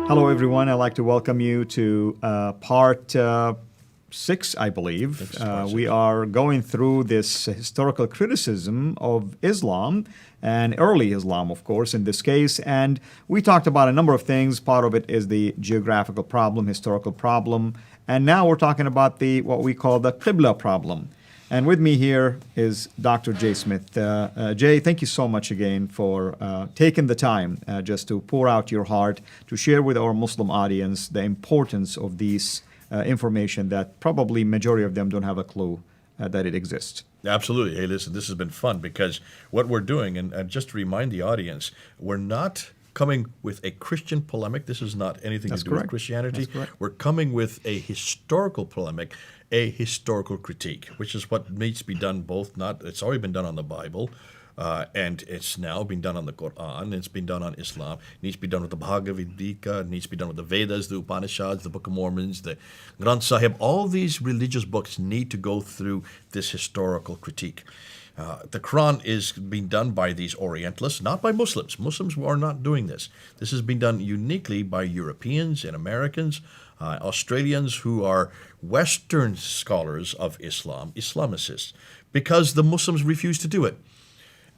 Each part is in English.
Hello, everyone. I'd like to welcome you to part 6, I believe. We are going through this historical criticism of Islam and early Islam, of course, in this case. And we talked about a number of things. Part of it is the geographical problem, historical problem. And now we're talking about what we call the Qibla problem. And with me here is Dr. Jay Smith. Jay, thank you so much again for taking the time just to pour out your heart, to share with our Muslim audience the importance of these information that probably majority of them don't have a clue that it exists. Absolutely. Hey, listen, this has been fun because what we're doing, and just to remind the audience, we're not coming with a Christian polemic. This is not anything to do with Christianity. We're coming with a historical polemic, a historical critique, which is what needs to be done it's already been done on the Bible, and it's now being done on the Quran, it's been done on Islam, it needs to be done with the Bhagavad Gita, it needs to be done with the Vedas, the Upanishads, the Book of Mormons, the Granth Sahib. All these religious books need to go through this historical critique. The Quran is being done by these Orientalists, not by Muslims. Muslims are not doing this. This is being done uniquely by Europeans and Americans, Australians who are Western scholars of Islam, Islamicists, because the Muslims refuse to do it.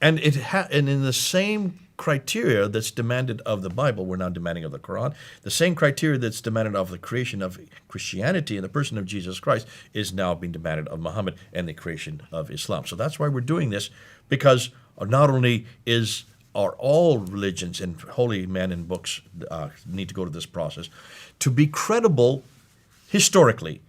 And and in the same criteria that's demanded of the Bible, we're now demanding of the Quran. The same criteria that's demanded of the creation of Christianity and the person of Jesus Christ is now being demanded of Muhammad and the creation of Islam. So that's why we're doing this, because not only are all religions and holy men and books need to go to this process. To be credible historically,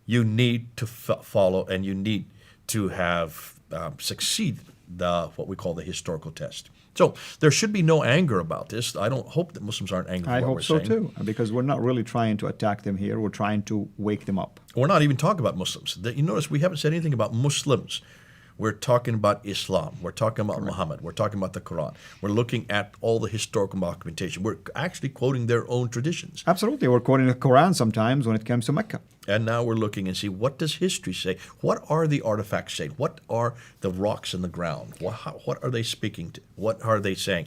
you need to follow and you need to have succeed what we call the historical test. So there should be no anger about this. I don't hope that Muslims aren't angry I at what hope we're so saying. too, because we're not really trying to attack them here. We're trying to wake them up. We're not even talking about Muslims. You notice we haven't said anything about Muslims. We're talking about Islam. We're talking about Muhammad. We're talking about the Quran. We're looking at all the historical documentation. We're actually quoting their own traditions. Absolutely. We're quoting the Quran sometimes when it comes to Mecca. And now we're looking and see, what does history say? What are the artifacts saying? What are the rocks in the ground? What are they speaking to? What are they saying?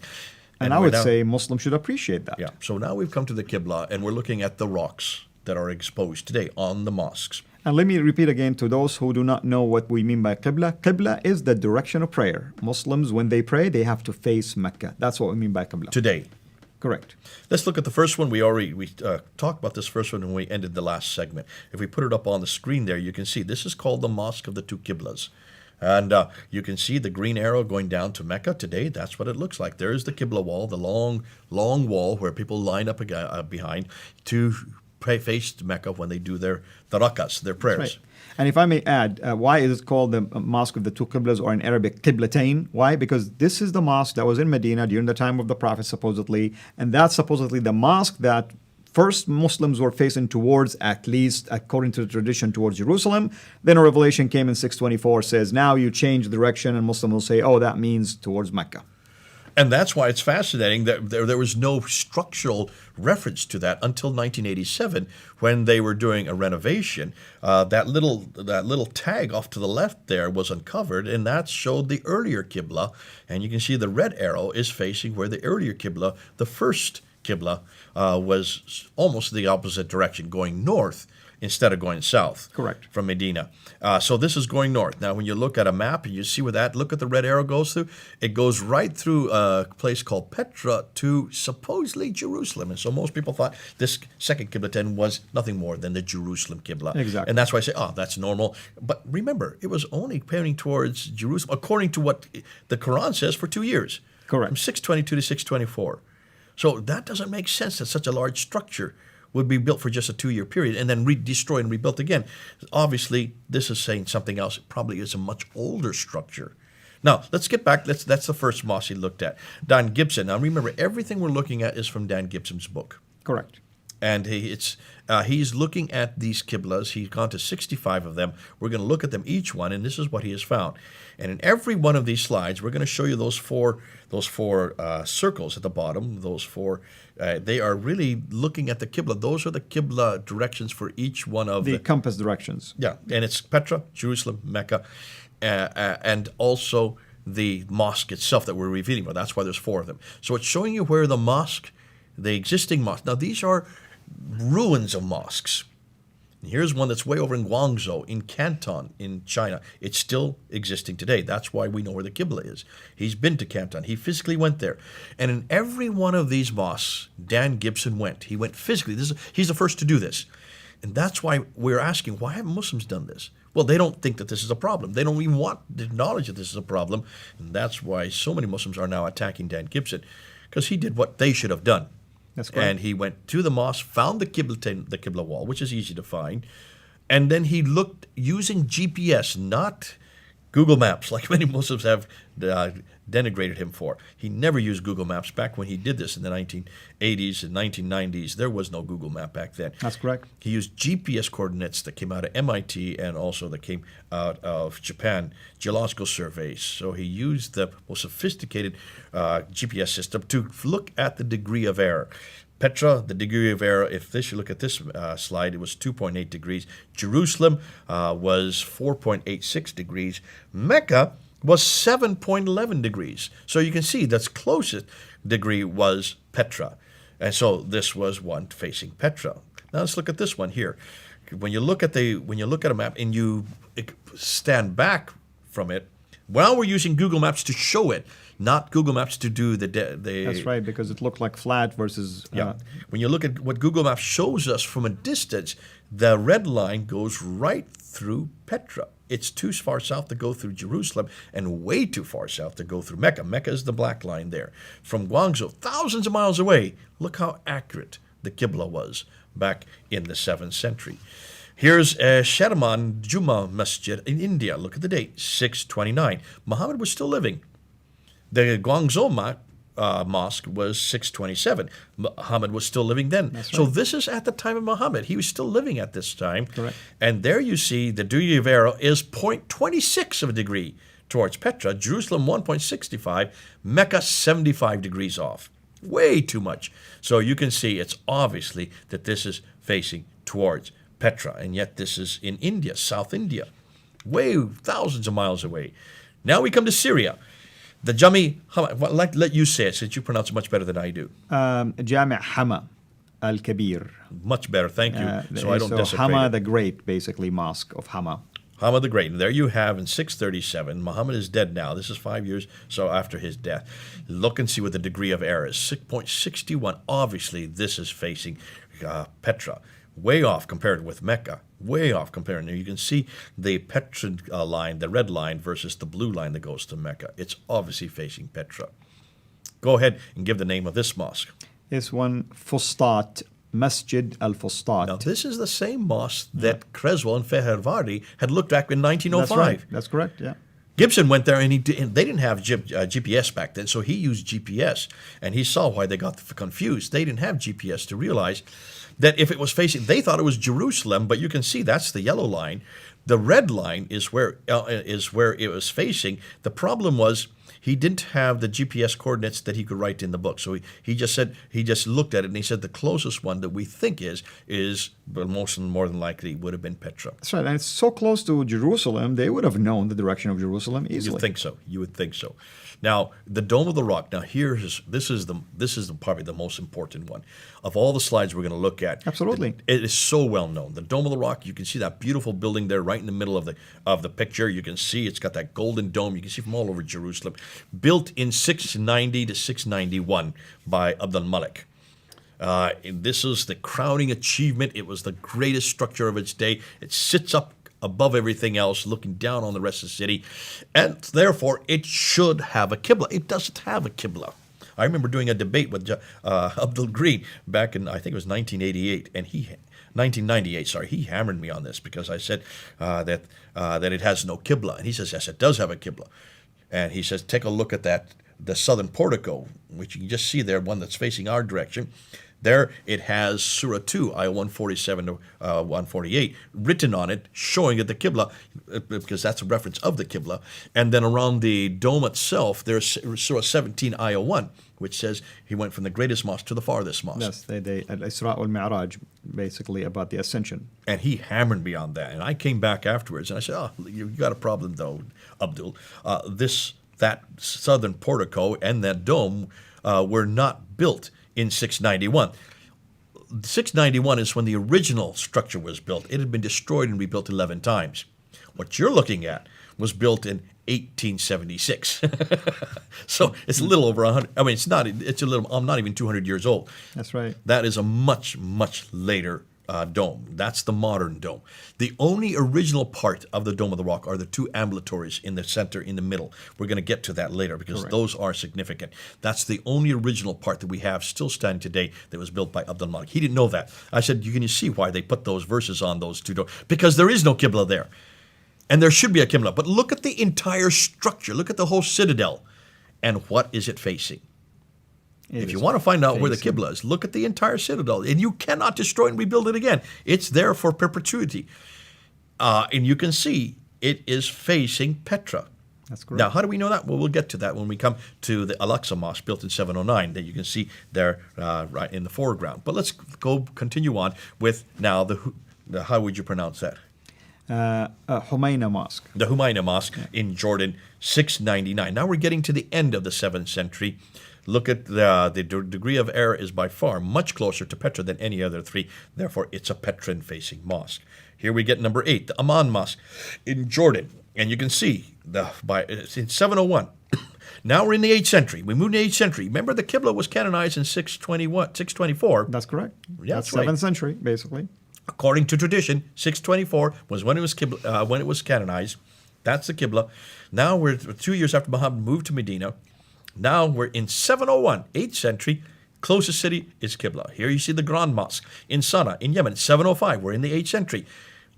And I would say Muslims should appreciate that. Yeah. So now we've come to the Qibla, and we're looking at the rocks that are exposed today on the mosques. And let me repeat again to those who do not know what we mean by Qibla. Qibla is the direction of prayer. Muslims, when they pray, they have to face Mecca. That's what we mean by Qibla. Today. Correct. Let's look at the first one. We talked about this first one when we ended the last segment. If we put it up on the screen there, you can see this is called the Mosque of the Two Qiblas. And you can see the green arrow going down to Mecca today. That's what it looks like. There's the Qibla wall, the long, long wall where people line up behind to face Mecca when they do their rakats, their prayers. Right. And if I may add, why is it called the Mosque of the Two Qiblas, or in Arabic, Qiblatain? Why? Because this is the mosque that was in Medina during the time of the Prophet, supposedly, and that's supposedly the mosque that first Muslims were facing towards, at least according to the tradition, towards Jerusalem. Then a revelation came in 624, says, now you change direction, and Muslims will say, oh, that means towards Mecca. And that's why it's fascinating that there was no structural reference to that until 1987, when they were doing a renovation. That little tag off to the left there was uncovered, and that showed the earlier Qibla. And you can see the red arrow is facing where the earlier Qibla, the first Qibla, was almost the opposite direction, going north instead of going south. Correct. From Medina. So this is going north. Now, when you look at a map and you see where look at the red arrow goes through, it goes right through a place called Petra to supposedly Jerusalem. And so most people thought this second Qiblatain was nothing more than the Jerusalem Qibla. Exactly. And that's why I say, that's normal. But remember, it was only pointing towards Jerusalem, according to what the Quran says, for 2 years. Correct. From 622 to 624. So that doesn't make sense that such a large structure would be built for just a 2-year period and then destroyed and rebuilt again. Obviously, this is saying something else. It probably is a much older structure. Now, let's get back. That's the first mosque he looked at. Dan Gibson. Now, remember, everything we're looking at is from Dan Gibson's book. Correct. And he's looking at these Qiblas. He's gone to 65 of them. We're going to look at them each one, and this is what he has found. And in every one of these slides, we're going to show you those four circles at the bottom. Those four, they are really looking at the Qibla. Those are the Qibla directions for each one of the compass directions. Yeah, and it's Petra, Jerusalem, Mecca, and also the mosque itself that we're revealing. Well, that's why there's 4 of them. So it's showing you where the mosque the existing mosques. Now, these are ruins of mosques. Here's one that's way over in Guangzhou, in Canton, in China. It's still existing today. That's why we know where the Qibla is. He's been to Canton. He physically went there. And in every one of these mosques, Dan Gibson went. He went physically. He's the first to do this. And that's why we're asking, why haven't Muslims done this? Well, they don't think that this is a problem. They don't even want to acknowledge that this is a problem. And that's why so many Muslims are now attacking Dan Gibson, because he did what they should have done. That's correct. And he went to the mosque, found the Qibla wall, which is easy to find, and then he looked using GPS, not Google Maps, like many Muslims have denigrated him for. He never used Google Maps back when he did this in the 1980s and 1990s. There was no Google Map back then. That's correct. He used GPS coordinates that came out of MIT and also that came out of Japan, geological surveys. So he used the most sophisticated GPS system to look at the degree of error. Petra, the degree of error, you look at this slide, it was 2.8 degrees. Jerusalem was 4.86 degrees. Mecca was 7.11 degrees. So you can see that's closest degree was Petra. And so this was one facing Petra. Now let's look at this one here. When you look at a map and you stand back from it, well, we're using Google Maps to show it, not Google Maps to do the That's right, because it looked like flat versus... Yeah. When you look at what Google Maps shows us from a distance, the red line goes right through Petra. It's too far south to go through Jerusalem and way too far south to go through Mecca. Mecca is the black line there. From Guangzhou, thousands of miles away, look how accurate the Qibla was back in the 7th century. Here's Sheraman Juma Masjid in India. Look at the date, 629. Muhammad was still living. The Guangzhou mosque was 627. Muhammad was still living then. That's So right. this is at the time of Muhammad. He was still living at this time. Correct. And there you see the degree of error is 0.26 of a degree towards Petra. Jerusalem 1.65. Mecca 75 degrees off. Way too much. So you can see it's obviously that this is facing towards Petra. And yet this is in India, South India. Way thousands of miles away. Now we come to Syria. The Jami, let you say it since you pronounce it much better than I do. Jami' Hama al-Kabir. Much better, thank you. So I don't desecrate Hama it. the Great, basically, Mosque of Hama. Hama the Great. And there you have in 637. Muhammad is dead now. This is 5 years so after his death. Look and see what the degree of error is. 6.61. Obviously, this is facing Petra. Way off compared with Mecca. Way off compared. Now you can see the Petra line, the red line, versus the blue line that goes to Mecca. It's obviously facing Petra. Go ahead and give the name of this mosque. This one, Fustat, Masjid al-Fustat. Now, this is the same mosque that Creswell and Fadi had looked at in 1905. That's right. That's correct, yeah. Gibson went there, and they didn't have GPS back then, so he used GPS, and he saw why they got confused. They didn't have GPS to realize that if it was facing, they thought it was Jerusalem, but you can see that's the yellow line. The red line is where it was facing. The problem was he didn't have the GPS coordinates that he could write in the book. So he just looked at it and he said the closest one that we think is but more than likely would have been Petra. That's right. And it's so close to Jerusalem, they would have known the direction of Jerusalem easily. You would think so. Now, the Dome of the Rock. Now, this is probably the most important one of all the slides we're going to look at. Absolutely. It is so well known. The Dome of the Rock. You can see that beautiful building there, right in the middle of the picture. You can see it's got that golden dome. You can see from all over Jerusalem. Built in 690 to 691 by Abdul Malik. This is the crowning achievement. It was the greatest structure of its day. It sits up above everything else, looking down on the rest of the city, and therefore it should have a Qibla. It doesn't have a Qibla. I remember doing a debate with Abdul Green back in, I think it was 1988, and 1998, sorry, he hammered me on this because I said that it has no Qibla, and he says, yes, it does have a Qibla. And he says, take a look at the southern portico, which you can just see there, one that's facing our direction. There it has Surah 2, ayah 147 to 148, written on it, showing that the Qibla, because that's a reference of the Qibla. And then around the dome itself, there's Surah 17, ayah 1, which says he went from the greatest mosque to the farthest mosque. Yes, Al-Isra wal-Mi'raj, basically about the ascension. And he hammered me on that. And I came back afterwards and I said, you got a problem though, Abdul. That southern portico and that dome were not built in 691. 691 is when the original structure was built. It had been destroyed and rebuilt 11 times. What you're looking at was built in 1876. So it's a little over 100. I mean, it's a little, I'm not even 200 years old. That's right. That is a much, much later dome. That's the modern dome. The only original part of the Dome of the Rock are the two ambulatories in the center, in the middle. We're going to get to that later because those are significant. That's the only original part that we have still standing today that was built by Abdul Malik. He didn't know that. I said, you can see why they put those verses on those two domes? Because there is no Qibla there. And there should be a Qibla. But look at the entire structure. Look at the whole citadel. And what is it facing? If you want to find out where the Qibla is, look at the entire citadel. And you cannot destroy and rebuild it again. It's there for perpetuity. And you can see it is facing Petra. That's correct. Now, how do we know that? Well, we'll get to that when we come to the Al-Aqsa Mosque built in 709 that you can see there right in the foreground. But let's continue on with now the how would you pronounce that? Humayna Mosque. The Humayna Mosque in Jordan, 699. Now we're getting to the end of the 7th century. Look at the degree of error is by far much closer to Petra than any other three. Therefore, it's a Petran-facing mosque. Here we get number 8, the Amman Mosque in Jordan. And you can see it's in 701. Now we're in the 8th century. We moved to the 8th century. Remember, the Qibla was canonized in 624. That's correct. Yeah, that's 7th century, basically. According to tradition, 624 was when it was when it was canonized. That's the Qibla. Now we're 2 years after Muhammad moved to Medina. Now we're in 701, 8th century. Closest city is Qibla. Here you see the Grand Mosque in Sana'a in Yemen, 705. We're in the 8th century.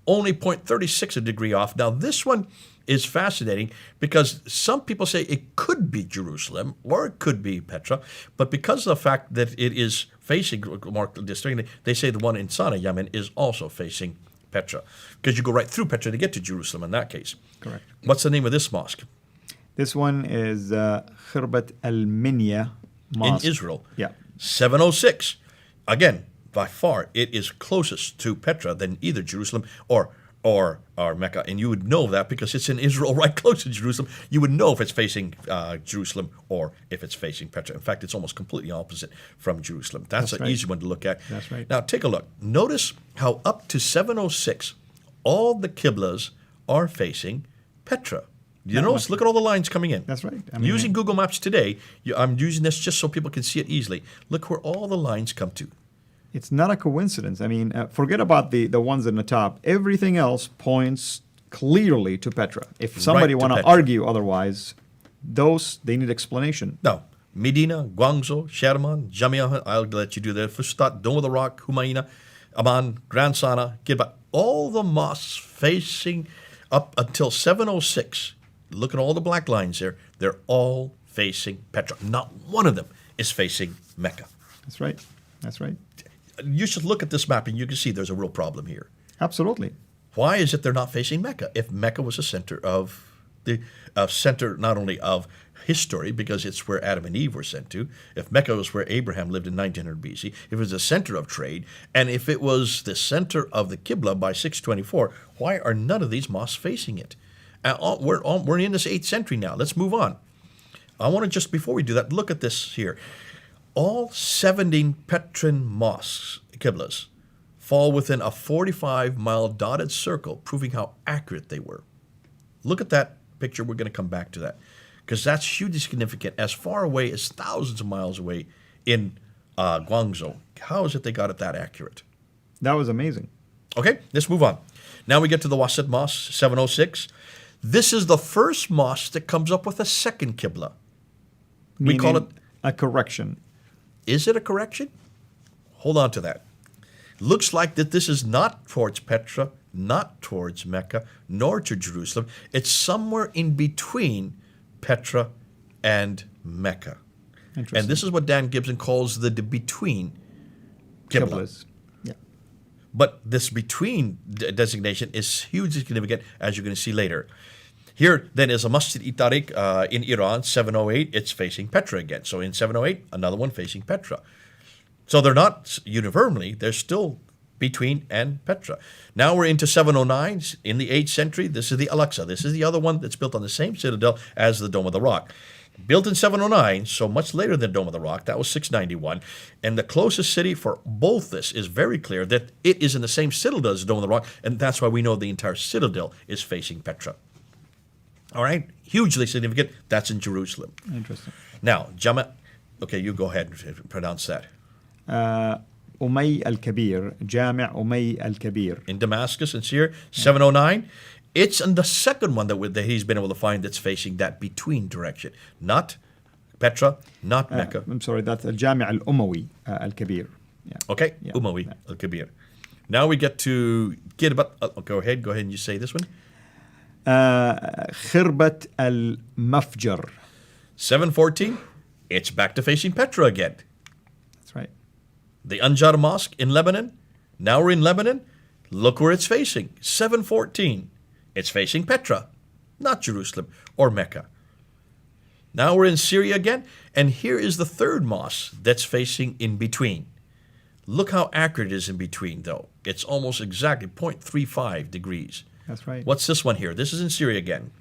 Only 0.36 a degree off. Now this one is fascinating because some people say it could be Jerusalem or it could be Petra, but because of the fact that it is facing more distinctly, they say the one in Sana'a, Yemen, is also facing Petra because you go right through Petra to get to Jerusalem in that case. Correct. What's the name of this mosque? This one is Khirbat al-Minya Mosque. In Israel. Yeah. 706. Again, by far, it is closest to Petra than either Jerusalem or Mecca. And you would know that because it's in Israel right close to Jerusalem. You would know if it's facing Jerusalem or if it's facing Petra. In fact, it's almost completely opposite from Jerusalem. That's an easy one to look at. That's right. Now, take a look. Notice how up to 706, all the Qiblas are facing Petra. You notice? Look at all the lines coming in. That's right. Using Google Maps today, I'm using this just so people can see it easily. Look where all the lines come to. It's not a coincidence. I mean, forget about the ones in the top. Everything else points clearly to Petra. If somebody want to argue otherwise, they need explanation. No. Medina, Guangzhou, Sherman, Jamia, I'll let you do that. Fustat, Dome of the Rock, Humayna, Amman, Grand Sana, Qibla. All the mosques facing up until 706. Look at all the black lines there. They're all facing Petra. Not one of them is facing Mecca. That's right. That's right. You should look at this map and you can see there's a real problem here. Absolutely. Why is it they're not facing Mecca? If Mecca was a center of center not only of history, because it's where Adam and Eve were sent to, if Mecca was where Abraham lived in 1900 BC, if it was a center of trade, and if it was the center of the Qibla by 624, why are none of these mosques facing it? We're in this 8th century now. Let's move on. I want to just, before we do that, look at this here. All 17 Petran mosques, Qiblas, fall within a 45-mile dotted circle, proving how accurate they were. Look at that picture. We're going to come back to that because that's hugely significant. As far away as thousands of miles away in Guangzhou, how is it they got it that accurate? That was amazing. Okay, let's move on. Now we get to the Wasit Mosque, 706. This is the first mosque that comes up with a second Qibla. We call it a correction. Is it a correction? Hold on to that. Looks like that this is not towards Petra, not towards Mecca, nor to Jerusalem. It's somewhere in between Petra and Mecca. And this is what Dan Gibson calls the between Qibla. Yeah. But this between designation is hugely significant, as you're going to see later. Here, then, is a Masjid-i-Tariq in Iran, 708. It's facing Petra again. So in 708, another one facing Petra. So they're not uniformly, they're still between and Petra. Now we're into 709 in the 8th century. This is the Al-Aqsa. This is the other one that's built on the same citadel as the Dome of the Rock. Built in 709, so much later than Dome of the Rock. That was 691. And the closest city for both this is very clear that it is in the same citadel as the Dome of the Rock, and that's why we know the entire citadel is facing Petra. All right? Hugely significant. That's in Jerusalem. Interesting. Now, Jama, okay, you go ahead and pronounce that. أمي الكبير جامع أمي الكبير. In Damascus, in Syria, 709. It's in the second one that he's been able to find that's facing that between direction. Not Petra, not Mecca. I'm sorry, that's الجامع الأموي الكبير. Yeah. Okay, Yeah. Umawi Yeah. al-Kabir. Now we get to go ahead and you say this one. خربة المفجر. 714, it's back to facing Petra again. That's right. The Anjar Mosque in Lebanon. Now we're in Lebanon. Look where it's facing. 714. It's facing Petra, not Jerusalem or Mecca. Now we're in Syria again, and here is the third mosque that's facing in between. Look how accurate it is in between, though. It's almost exactly 0.35 degrees. That's right. What's this one here? This is in Syria again.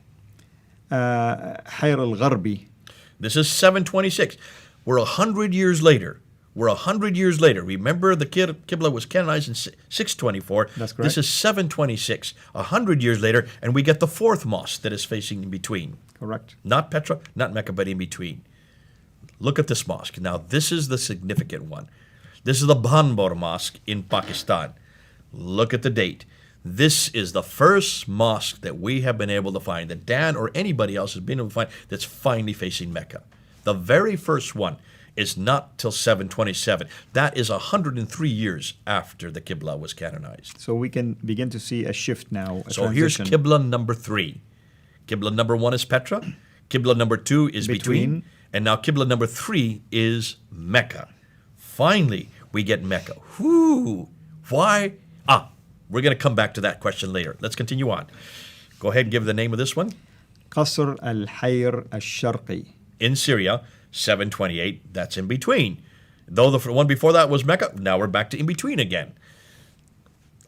حير الغربي. This is 726. We're 100 years later. We're 100 years later. Remember, the Qibla was canonized in 624. That's correct. This is 726, 100 years later, and we get the fourth mosque that is facing in between. Correct. Not Petra, not Mecca, but in between. Look at this mosque. Now, this is the significant one. This is the Bhanbor Mosque in Pakistan. Look at the date. This is the first mosque that we have been able to find, that Dan or anybody else has been able to find, that's finally facing Mecca. The very first one is not till 727. That is 103 years after the Qibla was canonized. So we can begin to see a shift now. So here's Qibla number 3. Qibla number 1 is Petra. Qibla number 2 is between. And now Qibla number 3 is Mecca. Finally, we get Mecca. Whoo! Why? We're going to come back to that question later. Let's continue on. Go ahead and give the name of this one. قصر الحير الشرقي. In Syria, 728, that's in between. Though the one before that was Mecca, now we're back to in between again.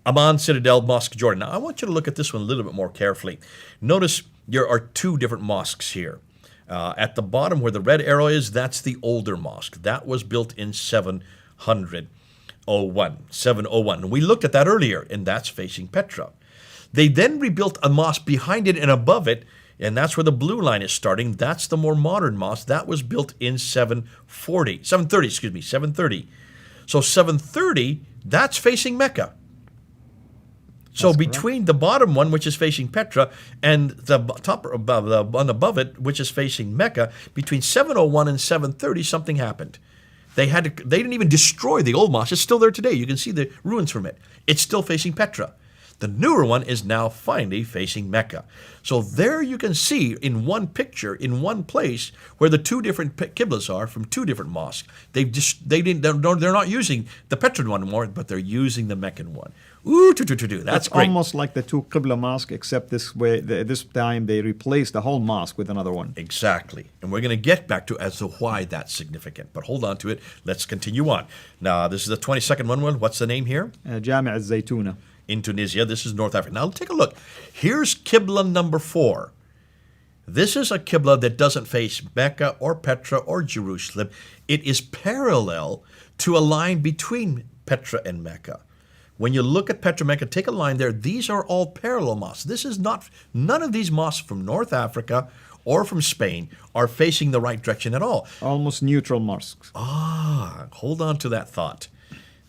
Amman Citadel Mosque, Jordan. Now I want you to look at this one a little bit more carefully. Notice there are two different mosques here. At the bottom where the red arrow is, that's the older mosque. That was built in 701. And we looked at that earlier, and that's facing Petra. They then rebuilt a mosque behind it and above it, and that's where the blue line is starting. That's the more modern mosque. That was built in 730. So 730, that's facing Mecca. So That's between the bottom one, which is facing Petra, and the top above, the one above it, which is facing Mecca, between 701 and 730, something happened. They didn't even destroy the old mosque. It's still there today. You can see the ruins from it. It's still facing Petra. The newer one is now finally facing Mecca. So there you can see in one picture, in one place, where the two different Qiblas are from two different mosques. They're not using the Petran one anymore, but they're using the Meccan one. That's great. Almost like the two Qibla mosque, except this way. This time they replaced the whole mosque with another one. Exactly. And we're going to get back to as to why that's significant. But hold on to it. Let's continue on. Now, this is the 22nd one. What's the name here? جامع الزيتونة. In Tunisia. This is North Africa. Now, take a look. Here's Qibla number 4. This is a Qibla that doesn't face Mecca or Petra or Jerusalem. It is parallel to a line between Petra and Mecca. When you look at Petra, Mecca, take a line there. These are all parallel mosques. This is not, none of these mosques from North Africa or from Spain are facing the right direction at all. Almost neutral mosques. Hold on to that thought.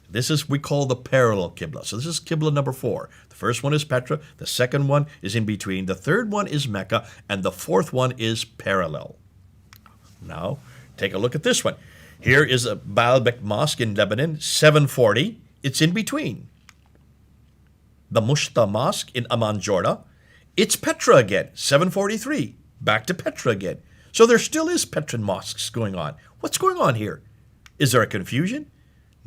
This is, we call the parallel Qibla. So this is Qibla number 4. The first one is Petra. The second one is in between. The third one is Mecca. And the fourth one is parallel. Now, take a look at this one. Here is a Baalbek Mosque in Lebanon, 740. It's in between. The Mushta Mosque in Amman, Jordan. It's Petra again, 743. Back to Petra again. So there still is Petran mosques going on. What's going on here? Is there a confusion?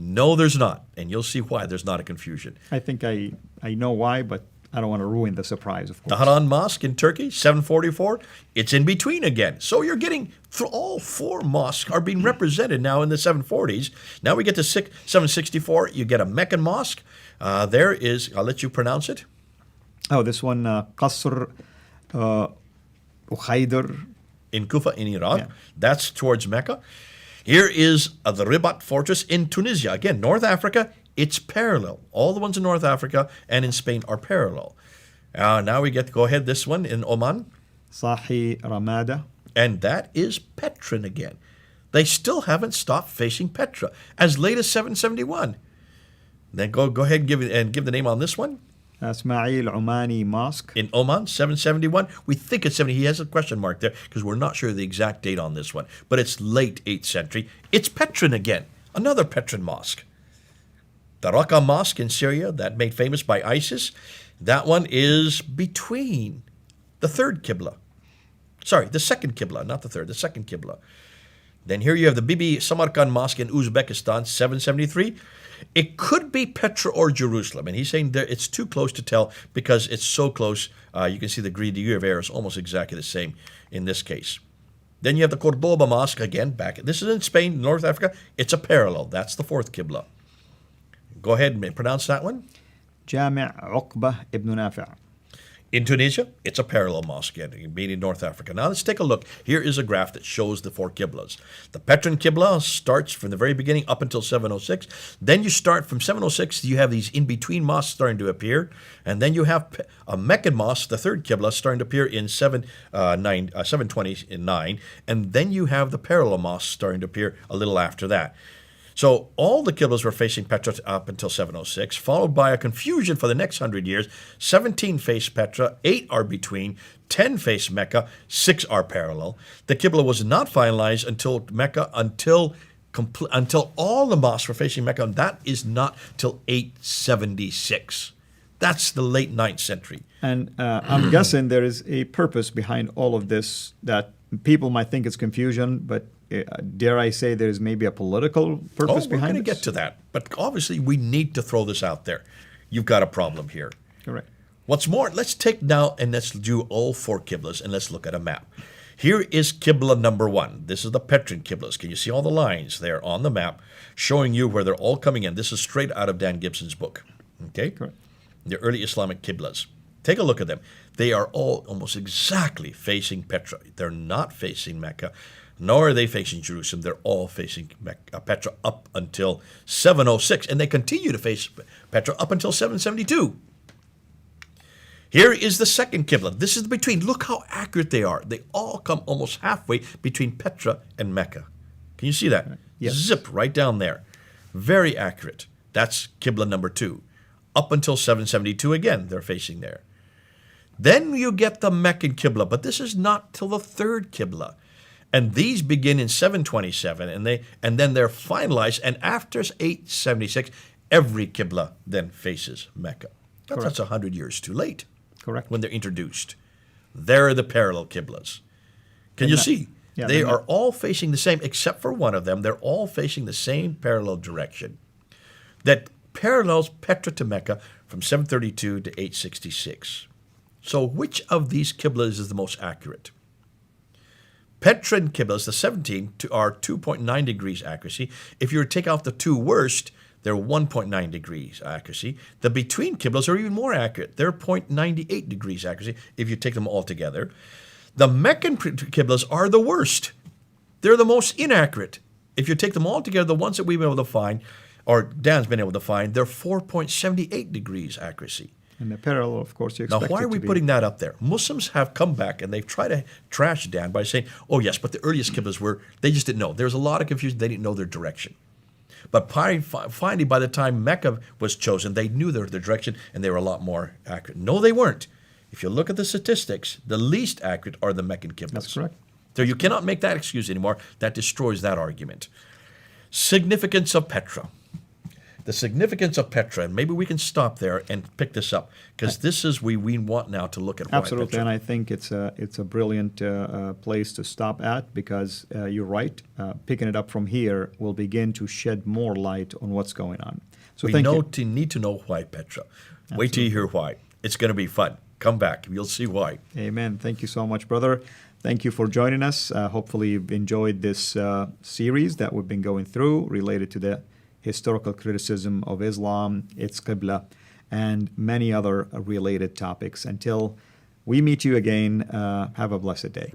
No, there's not. And you'll see why there's not a confusion. I think I know why, but I don't want to ruin the surprise, of course. The Haran Mosque in Turkey, 744. It's in between again. So you're getting, through all 4 mosques are being represented now in the 740s. Now we get to 764. You get a Meccan mosque. There is, I'll let you pronounce it. Oh, this one, Qasr Ukhaydir. In Kufa, in Iraq. Yeah. That's towards Mecca. Here is the Ribat Fortress in Tunisia. Again, North Africa, it's parallel. All the ones in North Africa and in Spain are parallel. Now we get to go ahead, this one in Oman. Sahi Ramada. And that is Petra again. They still haven't stopped facing Petra as late as 771. Then go ahead and give the name on this one. Ismail Omani Mosque. In Oman, 771. We think it's 70. He has a question mark there because we're not sure of the exact date on this one. But it's late 8th century. It's Petrin again, another Petrin mosque. The Raqqa Mosque in Syria, that made famous by ISIS, that one is between the third Qibla. Sorry, the second Qibla, not the third, the second Qibla. Then here you have the Bibi Samarkand Mosque in Uzbekistan, 773. It could be Petra or Jerusalem. And he's saying it's too close to tell because it's so close. You can see the degree of error is almost exactly the same in this case. Then you have the Cordoba Mosque again back. This is in Spain, North Africa. It's a parallel. That's the fourth Qibla. Go ahead and pronounce that one. Jami' Uqba ibn Nafi'. In Tunisia, it's a parallel mosque, being in North Africa. Now let's take a look. Here is a graph that shows the four Qiblas. The Petrin Qibla starts from the very beginning up until 706. Then you start from 706, you have these in-between mosques starting to appear. And then you have a Meccan mosque, the third Qibla, starting to appear in 729. And then you have the parallel mosques starting to appear a little after that. So all the Qiblas were facing Petra up until 706, followed by a confusion for the next 100 years. 17 face Petra, 8 are between, 10 face Mecca, 6 are parallel. The Qibla was not finalized until Mecca, until all the mosques were facing Mecca, and that is not till 876. That's the late 9th century. And I'm guessing there is a purpose behind all of this that people might think it's confusion, but dare I say there's maybe a political purpose behind it? We're going to get to that. But obviously, we need to throw this out there. You've got a problem here. Correct. What's more, let's take now and let's do all four Qiblas and let's look at a map. Here is Qibla number 1. This is the Petrin Qiblas. Can you see all the lines there on the map showing you where they're all coming in? This is straight out of Dan Gibson's book. Okay? Correct. The early Islamic Qiblas. Take a look at them. They are all almost exactly facing Petra. They're not facing Mecca, nor are they facing Jerusalem. They're all facing Petra up until 706, and they continue to face Petra up until 772. Here is the second Qibla. This is between. Look how accurate they are. They all come almost halfway between Petra and Mecca. Can you see that? Yes. Zip right down there. Very accurate. That's Qibla number 2. Up until 772 again, they're facing there. Then you get the Meccan Qibla, but this is not till the third Qibla. And these begin in 727, and then they're finalized, and after 876, every Qibla then faces Mecca. That's 100 years too late. Correct. When they're introduced. There are the parallel Qiblas. Can you see? Yeah, they are all facing the same, except for one of them. They're all facing the same parallel direction that parallels Petra to Mecca from 732 to 866. So which of these Qiblas is the most accurate? Petrin Qiblas, the 17, are 2.9 degrees accuracy. If you were to take out the two worst, they're 1.9 degrees accuracy. The between Qiblas are even more accurate. They're 0.98 degrees accuracy if you take them all together. The Meccan Qiblas are the worst. They're the most inaccurate. If you take them all together, the ones that we've been able to find, or Dan's been able to find, they're 4.78 degrees accuracy. And the parallel, of course, you expect. Now, why are we putting that up there? Muslims have come back and they've tried to trash Dan by saying, oh, yes, but the earliest Qiblas they just didn't know. There's a lot of confusion. They didn't know their direction. But finally, by the time Mecca was chosen, they knew their direction and they were a lot more accurate. No, they weren't. If you look at the statistics, the least accurate are the Meccan Qiblas. That's correct. So you cannot make that excuse anymore. That destroys that argument. Significance of Petra. The significance of Petra, and maybe we can stop there and pick this up, because this is we want now to look at absolutely, Petra. and I think it's a brilliant place to stop at, because you're right. Picking it up from here will begin to shed more light on what's going on. So we need to know why Petra. Absolutely. Wait till you hear why. It's going to be fun. Come back. You'll see why. Amen. Thank you so much, brother. Thank you for joining us. Hopefully you've enjoyed this series that we've been going through related to the historical criticism of Islam, its Qibla, and many other related topics. Until we meet you again, have a blessed day.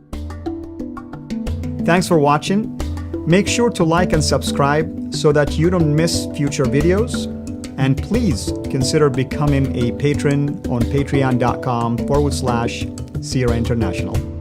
Thanks for watching. Make sure to like and subscribe so that you don't miss future videos. And please consider becoming a patron on patreon.com/Sierra International.